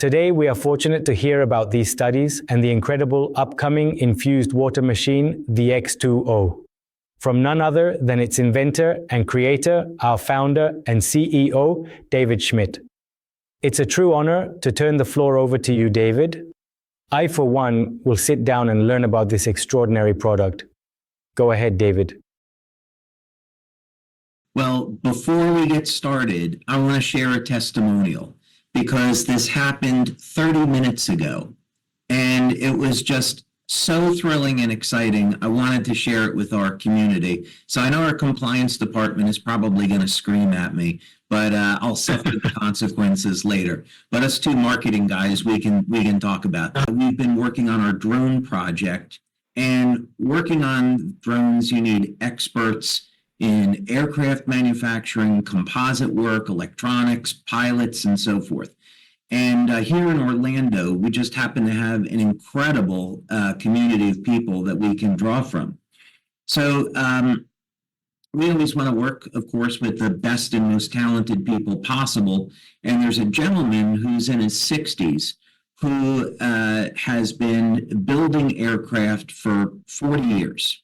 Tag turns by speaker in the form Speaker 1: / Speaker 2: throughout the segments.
Speaker 1: Today, we are fortunate to hear about these studies and the incredible upcoming infused water machine, the X2O, from none other than its inventor and creator, our founder and CEO, David Schmidt. It's a true honor to turn the floor over to you, David. I, for one, will sit down and learn about this extraordinary product. Go ahead, David.
Speaker 2: Well, before we get started, I want to share a testimonial because this happened 30 minutes ago, and it was just so thrilling and exciting. I wanted to share it with our community. So I know our compliance department is probably going to scream at me, but I'll suffer the consequences later. But us two marketing guys, we can talk about that. We've been working on our drone project, and working on drones, you need experts in aircraft manufacturing, composite work, electronics, pilots, and so forth. And here in Orlando, we just happen to have an incredible community of people that we can draw from. So we always want to work, of course, with the best and most talented people possible. And there's a gentleman who's in his 60s who has been building aircraft for 40 years.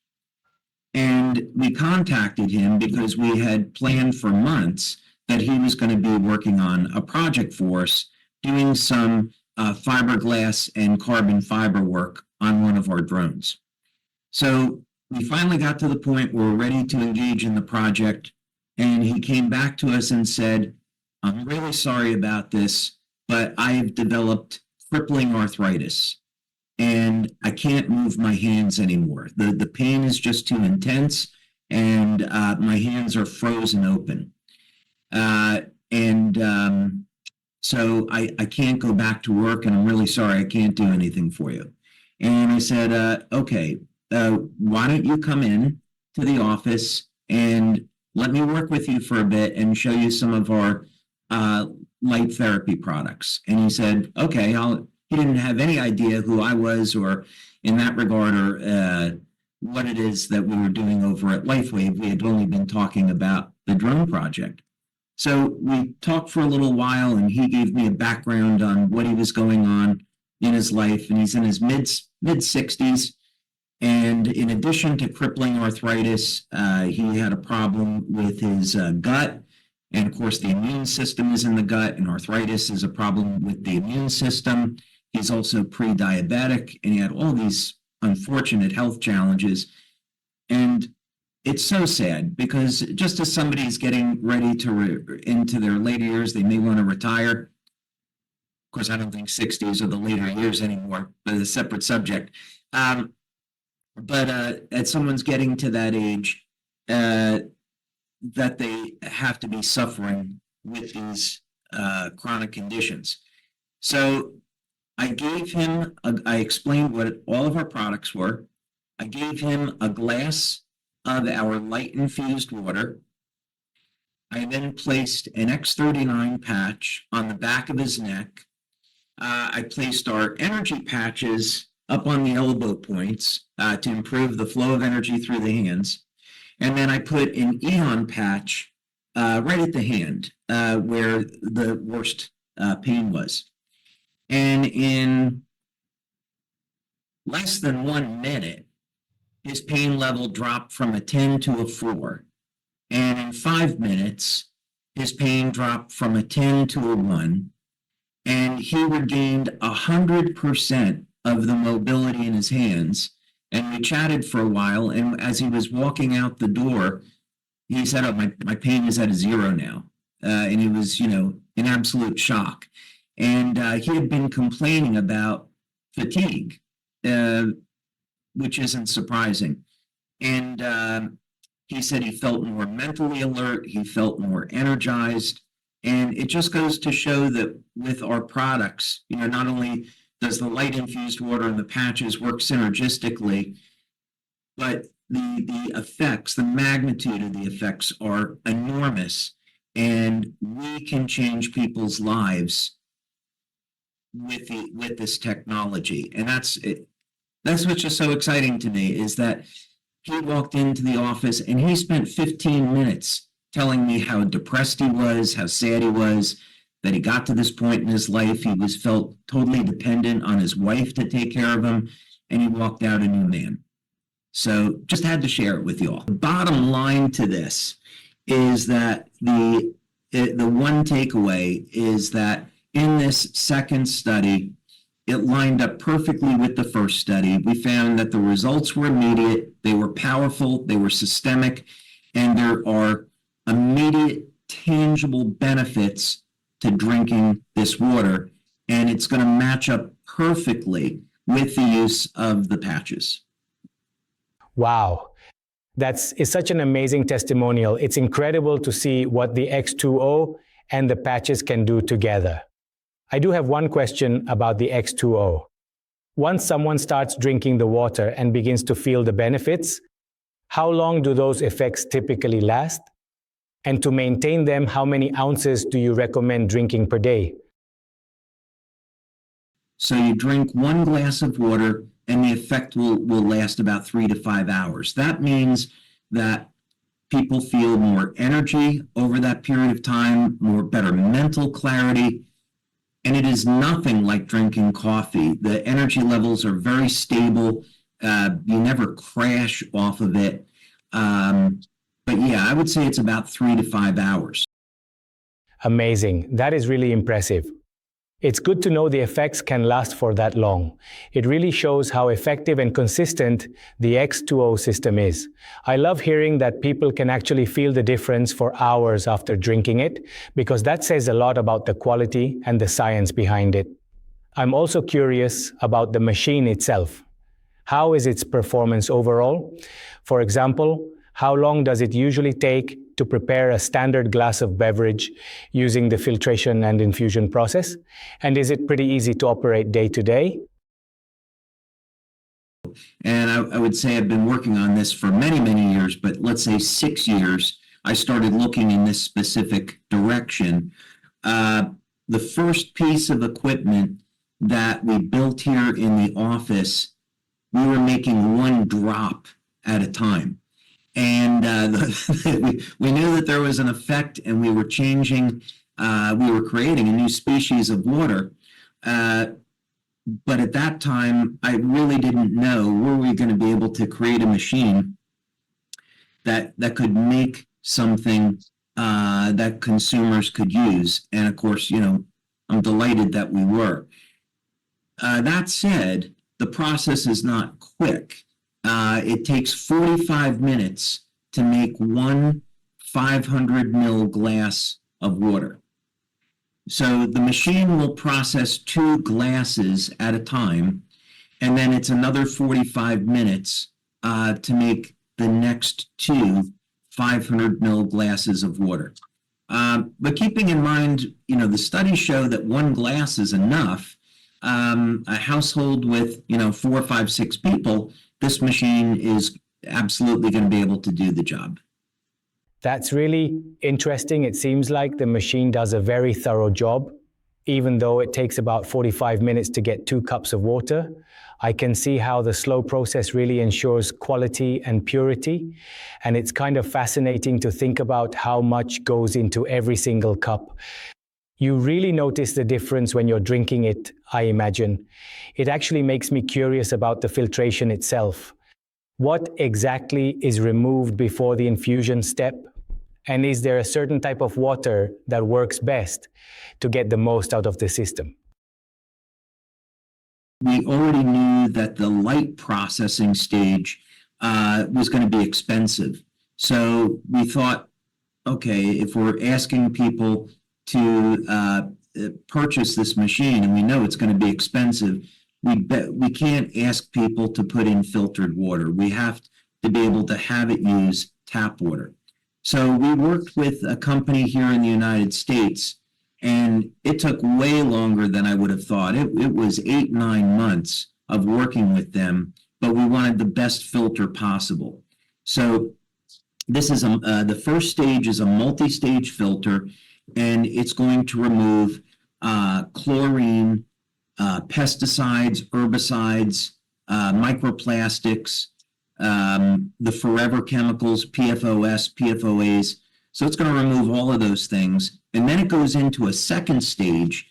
Speaker 2: And we contacted him because we had planned for months that he was going to be working on a project for us, doing some fiberglass and carbon fiber work on one of our drones. So we finally got to the point where we're ready to engage in the project, and he came back to us and said, "I'm really sorry about this, but I've developed crippling arthritis, and I can't move my hands anymore. The pain is just too intense, and my hands are frozen open. So I can't go back to work, and I'm really sorry, I can't do anything for you." And I said, okay, why don't you come in to the office and let me work with you for a bit and show you some of our light therapy products. And he said, okay, he didn't have any idea who I was or in that regard or what it is that we were doing over at LifeWave. We had only been talking about the drone project. So we talked for a little while, and he gave me a background on what he was going on in his life. And he's in his mid-60s. And in addition to crippling arthritis, he had a problem with his gut. And of course, the immune system is in the gut, and arthritis is a problem with the immune system. He's also pre-diabetic, and he had all these unfortunate health challenges. And it's so sad because just as somebody's getting ready to into their later years, they may want to retire. Of course, I don't think 60s are the later years anymore, but it's a separate subject. But as someone's getting to that age, that they have to be suffering with these chronic conditions. So I gave him, I explained what all of our products were. I gave him a glass of our light infused water. I then placed an X39 patch on the back of his neck. I placed our energy patches up on the elbow points to improve the flow of energy through the hands. And then I put an Eon patch right at the hand where the worst pain was. And in less than 1 minute, his pain level dropped from a 10 to a 4. And in 5 minutes, his pain dropped from a 10 to a 1. And he regained 100% of the mobility in his hands. And we chatted for a while. And as he was walking out the door, he said, "Oh, my pain is at a 0 now." And he was, in absolute shock. And he had been complaining about fatigue, which isn't surprising. And he said he felt more mentally alert. He felt more energized. And it just goes to show that with our products, not only does the light infused water and the patches work synergistically, but the effects, the magnitude of the effects are enormous, and we can change people's lives with this technology. And that's what's just so exciting to me, is that he walked into the office and he spent 15 minutes telling me how depressed he was, how sad he was, that he got to this point in his life. He was felt totally dependent on his wife to take care of him, and he walked out a new man. So just had to share it with you all. The bottom line to this is that the one takeaway is that in this second study, it lined up perfectly with the first study. We found that the results were immediate, they were powerful, they were systemic, and there are immediate, tangible benefits to drinking this water, and it's going to match up perfectly with the use of the patches.
Speaker 1: Wow. Is such an amazing testimonial. It's incredible to see what the X2O and the patches can do together. I do have one question about the X2O. Once someone starts drinking the water and begins to feel the benefits, how long do those effects typically last? And to maintain them, how many ounces do you recommend drinking per day?
Speaker 2: So you drink 1 glass of water and the effect will last about 3 to 5 hours. That means that people feel more energy over that period of time, better mental clarity, and it is nothing like drinking coffee. The energy levels are very stable. You never crash off of it. But yeah, I would say it's about 3 to 5 hours.
Speaker 1: Amazing. That is really impressive. It's good to know the effects can last for that long. It really shows how effective and consistent the X2O system is. I love hearing that people can actually feel the difference for hours after drinking it, because that says a lot about the quality and the science behind it. I'm also curious about the machine itself. How is its performance overall? For example, how long does it usually take to prepare a standard glass of beverage using the filtration and infusion process? And is it pretty easy to operate day to day?
Speaker 2: And I would say I've been working on this for many, many years, but let's say 6 years, I started looking in this specific direction. The first piece of equipment that we built here in the office, we were making 1 drop at a time. And we knew that there was an effect, and we were creating a new species of water. But at that time, I really didn't know, were we going to be able to create a machine that could make something that consumers could use. And of course, I'm delighted that we were. That said, the process is not quick. It takes 45 minutes to make 1 500 ml glass of water. So the machine will process 2 glasses at a time, and then it's another 45 minutes to make the next 2 500 ml glasses of water. But keeping in mind, the studies show that 1 glass is enough. A household with, 4, 5, 6 people, this machine is absolutely going to be able to do the job.
Speaker 1: That's really interesting. It seems like the machine does a very thorough job. Even though it takes about 45 minutes to get 2 cups of water, I can see how the slow process really ensures quality and purity. And it's kind of fascinating to think about how much goes into every single cup. You really notice the difference when you're drinking it, I imagine. It actually makes me curious about the filtration itself. What exactly is removed before the infusion step? And is there a certain type of water that works best to get the most out of the system?
Speaker 2: We already knew that the light processing stage was going to be expensive. So we thought, okay, if we're asking people to purchase this machine, and we know it's going to be expensive, we can't ask people to put in filtered water. We have to be able to have it use tap water. So we worked with a company here in the United States, and it took way longer than I would have thought. It was 8, 9 months of working with them, but we wanted the best filter possible. So this is the first stage is a multi-stage filter, and it's going to remove chlorine, pesticides, herbicides, microplastics, the forever chemicals, PFOS, PFOAs, So it's going to remove all of those things. And then it goes into a second stage,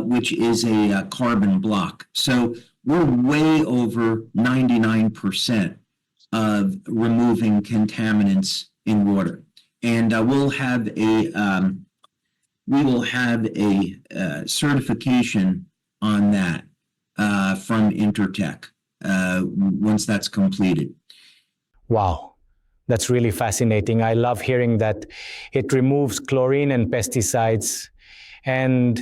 Speaker 2: which is a carbon block. So we're way over 99% of removing contaminants in water. And we will have a certification on that from Intertech once that's completed.
Speaker 1: Wow, that's really fascinating. I love hearing that it removes chlorine and pesticides and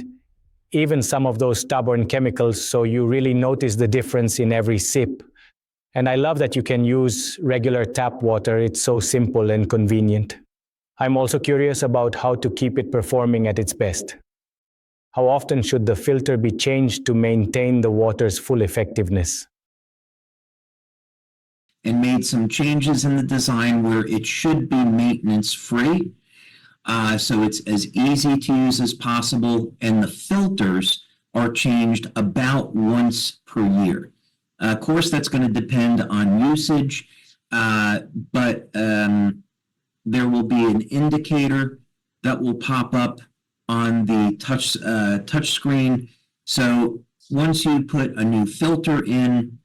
Speaker 1: even some of those stubborn chemicals, so you really notice the difference in every sip. And I love that you can use regular tap water. It's so simple and convenient. I'm also curious about how to keep it performing at its best. How often should the filter be changed to maintain the water's full effectiveness?
Speaker 2: And made some changes in the design where it should be maintenance free. So it's as easy to use as possible. And the filters are changed about once per year. Of course, that's going to depend on usage, but there will be an indicator that will pop up on the touch screen. So once you put a new filter in,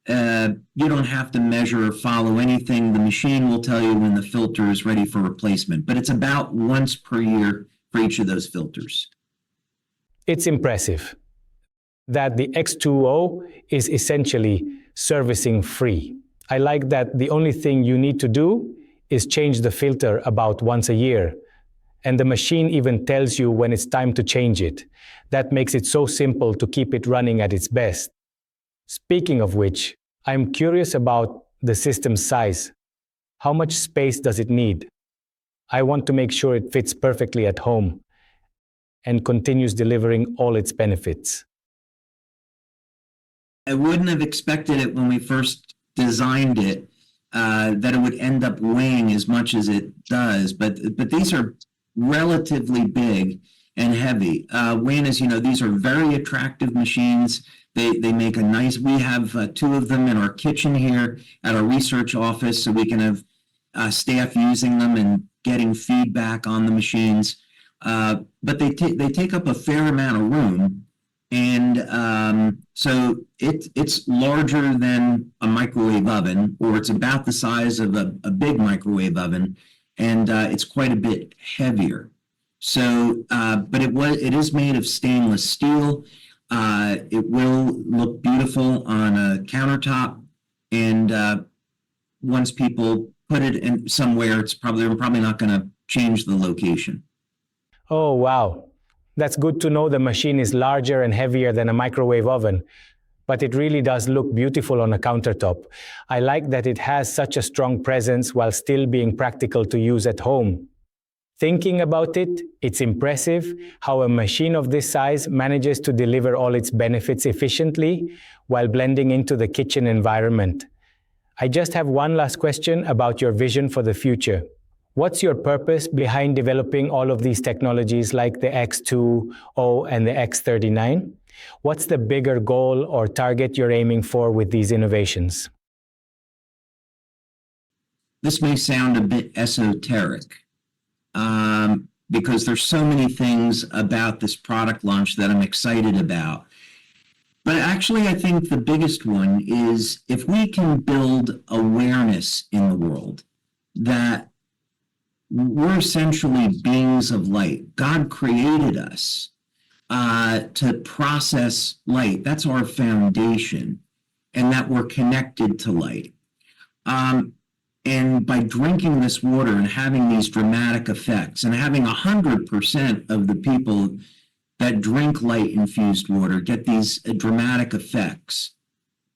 Speaker 2: you don't have to measure or follow anything. The machine will tell you when the filter is ready for replacement, but it's about once per year for each of those filters.
Speaker 1: It's impressive that the X2O is essentially servicing free. I like that the only thing you need to do is change the filter about once a year, and the machine even tells you when it's time to change it. That makes it so simple to keep it running at its best. Speaking of which, I'm curious about the system's size. How much space does it need? I want to make sure it fits perfectly at home and continues delivering all its benefits.
Speaker 2: I wouldn't have expected it when we first designed it, that it would end up weighing as much as it does, but these are relatively big and heavy. Wayne, as you know, these are very attractive machines. They make a nice, we have two of them in our kitchen here at our research office, so we can have staff using them and getting feedback on the machines. But they take up a fair amount of room. And so it's larger than a microwave oven, or it's about the size of a big microwave oven, and it's quite a bit heavier. So, but it is made of stainless steel. It will look beautiful on a countertop, and once people put it in somewhere, they're probably not going to change the location.
Speaker 1: Oh, wow. That's good to know the machine is larger and heavier than a microwave oven, but it really does look beautiful on a countertop. I like that it has such a strong presence while still being practical to use at home. Thinking about it, it's impressive how a machine of this size manages to deliver all its benefits efficiently while blending into the kitchen environment. I just have one last question about your vision for the future. What's your purpose behind developing all of these technologies like the X2O and the X39? What's the bigger goal or target you're aiming for with these innovations?
Speaker 2: This may sound a bit esoteric, because there's so many things about this product launch that I'm excited about. But actually, I think the biggest one is if we can build awareness in the world that we're essentially beings of light. God created us to process light. That's our foundation, and that we're connected to light. And by drinking this water and having these dramatic effects, and having 100% of the people that drink light-infused water get these dramatic effects,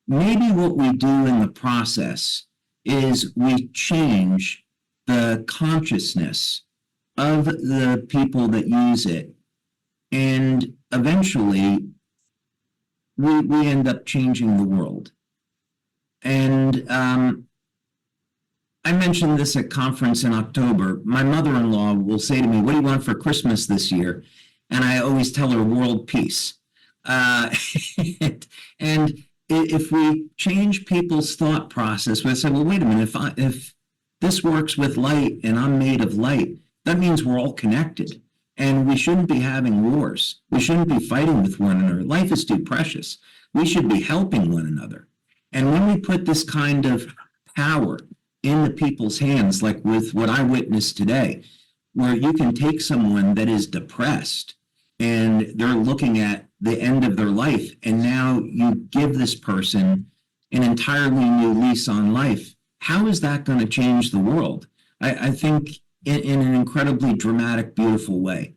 Speaker 2: maybe what we do in the process is we change the consciousness of the people that use it, and eventually we end up changing the world. And I mentioned this at conference in October. My mother-in-law will say to me, "What do you want for Christmas this year?" And I always tell her world peace. And if we change people's thought process, we say, well, wait a minute, if this works with light and I'm made of light. That means we're all connected. And we shouldn't be having wars. We shouldn't be fighting with one another. Life is too precious. We should be helping one another. And when we put this kind of power in the people's hands, like with what I witnessed today, where you can take someone that is depressed and they're looking at the end of their life, and now you give this person an entirely new lease on life. How is that going to change the world? I think in an incredibly dramatic, beautiful way.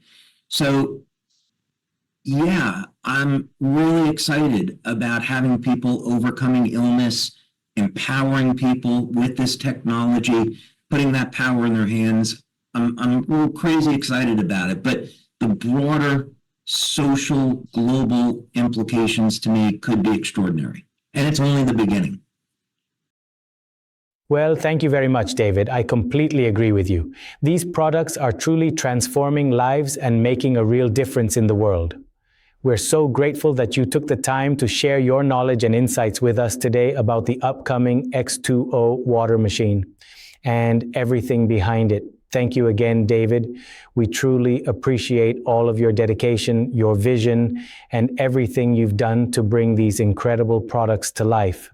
Speaker 2: So, yeah, I'm really excited about having people overcoming illness, empowering people with this technology, putting that power in their hands. I'm real crazy excited about it, but the broader social, global implications to me could be extraordinary. And it's only the beginning.
Speaker 1: Well, thank you very much, David. I completely agree with you. These products are truly transforming lives and making a real difference in the world. We're so grateful that you took the time to share your knowledge and insights with us today about the upcoming X2O water machine and everything behind it. Thank you again, David. We truly appreciate all of your dedication, your vision, and everything you've done to bring these incredible products to life.